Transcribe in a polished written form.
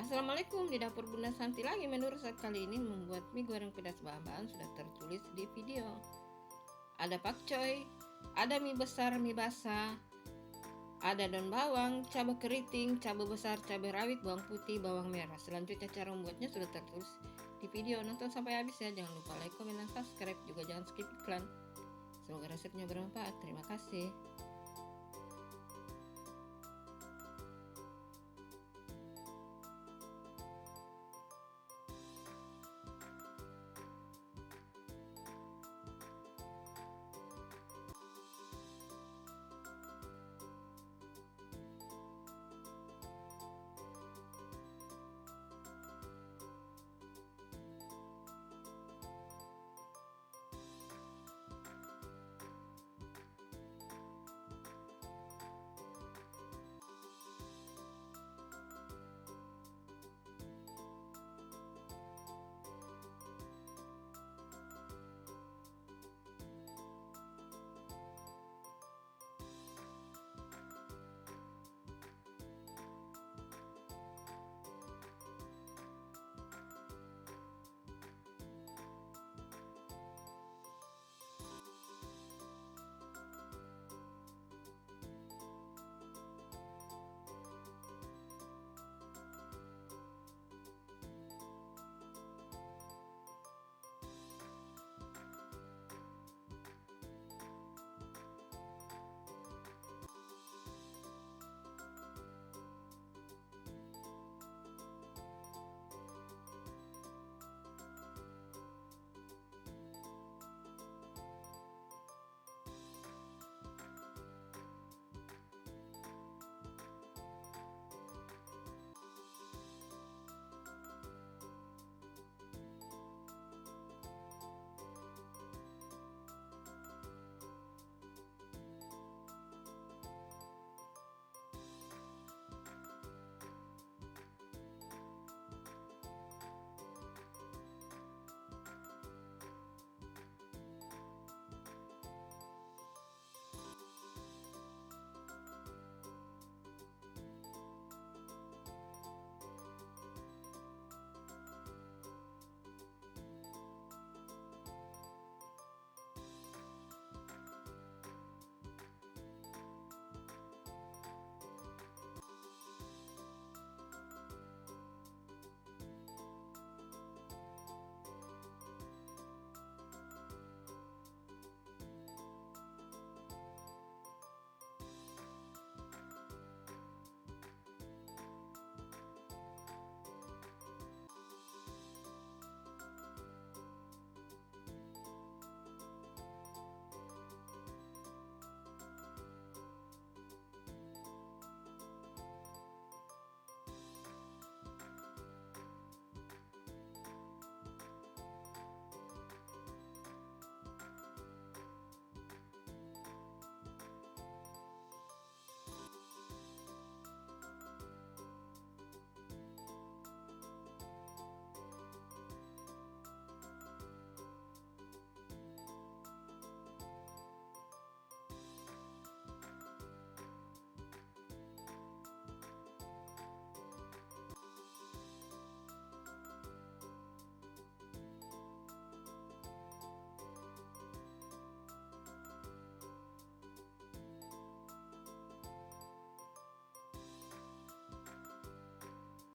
Assalamualaikum, di dapur Bunda Santi lagi. Menu resep kali ini membuat mie goreng pedas. Bahan-bahan sudah tertulis di video. Ada pakcoy, ada mie besar, mie basah, ada daun bawang, cabai keriting, cabai besar, cabai rawit, bawang putih, bawang merah. Selanjutnya cara membuatnya sudah tertulis di video. Nonton sampai habis ya. Jangan lupa like, komen, dan subscribe. Juga jangan skip iklan. Semoga resepnya bermanfaat. Terima kasih.